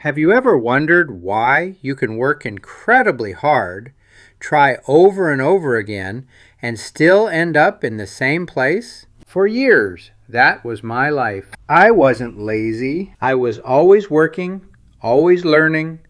Have you ever wondered why you can work incredibly hard, try over and over again, and still end up in the same place? For years, that was my life. I wasn't lazy. I was always working, always learning,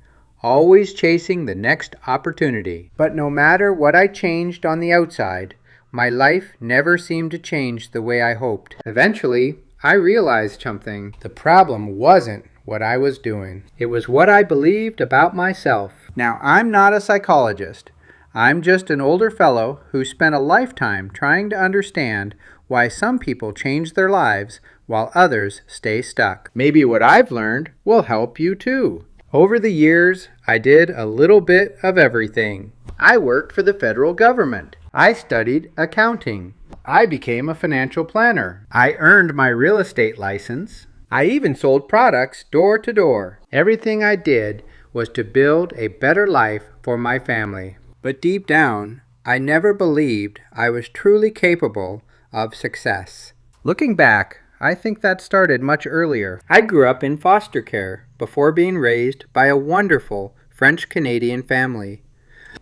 always chasing the next opportunity. But no matter what I changed on the outside, my life never seemed to change the way I hoped. Eventually, I realized something. The problem wasn't what I was doing. It was what I believed about myself. Now, I'm not a psychologist. I'm just an older fellow who spent a lifetime trying to understand why some people change their lives while others stay stuck. Maybe what I've learned will help you too. Over the years, I did a little bit of everything. I worked for the federal government. I studied accounting. I became a financial planner. I earned my real estate license. I even sold products door to door. Everything I did was to build a better life for my family. But deep down, I never believed I was truly capable of success. Looking back, I think that started much earlier. I grew up in foster care before being raised by a wonderful French-Canadian family.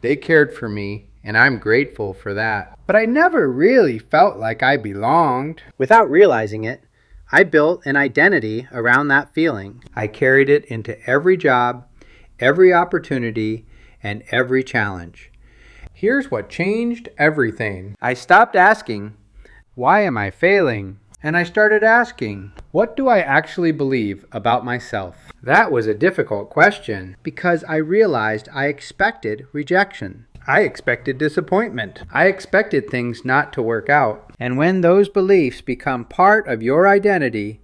They cared for me, and I'm grateful for that. But I never really felt like I belonged. Without realizing it, I built an identity around that feeling. I carried it into every job, every opportunity, and every challenge. Here's what changed everything. I stopped asking, why am I failing? And I started asking, what do I actually believe about myself? That was a difficult question because I realized I expected rejection. I expected disappointment. I expected things not to work out. And when those beliefs become part of your identity,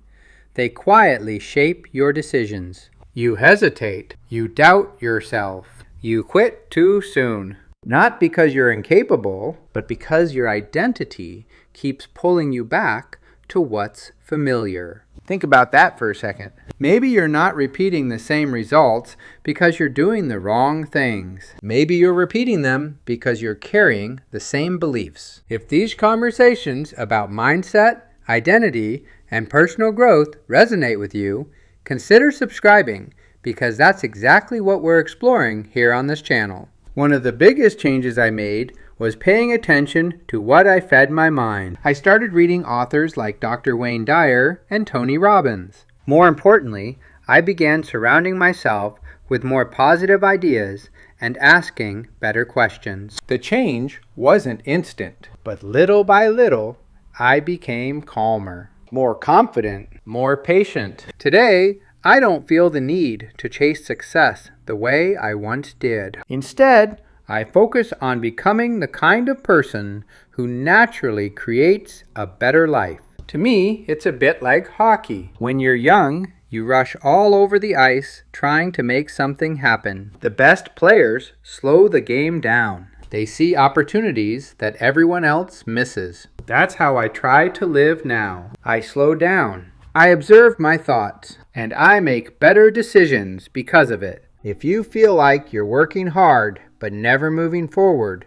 they quietly shape your decisions. You hesitate. You doubt yourself. You quit too soon. Not because you're incapable, but because your identity keeps pulling you back to what's familiar. Think about that for a second. Maybe you're not repeating the same results because you're doing the wrong things. Maybe you're repeating them because you're carrying the same beliefs. If these conversations about mindset, identity, and personal growth resonate with you, consider subscribing because that's exactly what we're exploring here on this channel. One of the biggest changes I made was paying attention to what I fed my mind. I started reading authors like Dr. Wayne Dyer and Tony Robbins. More importantly, I began surrounding myself with more positive ideas and asking better questions. The change wasn't instant, but little by little, I became calmer, more confident, more patient. Today, I don't feel the need to chase success the way I once did. Instead, I focus on becoming the kind of person who naturally creates a better life. To me, it's a bit like hockey. When you're young, you rush all over the ice trying to make something happen. The best players slow the game down. They see opportunities that everyone else misses. That's how I try to live now. I slow down. I observe my thoughts, and I make better decisions because of it. If you feel like you're working hard but never moving forward,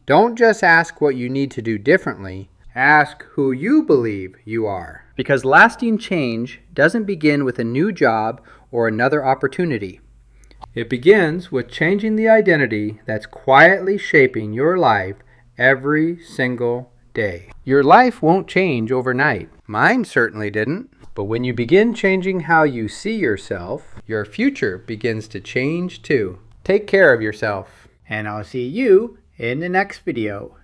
don't just ask what you need to do differently. Ask who you believe you are. Because lasting change doesn't begin with a new job or another opportunity. It begins with changing the identity that's quietly shaping your life every single day. Your life won't change overnight. Mine certainly didn't. But when you begin changing how you see yourself, your future begins to change too. Take care of yourself, and I'll see you in the next video.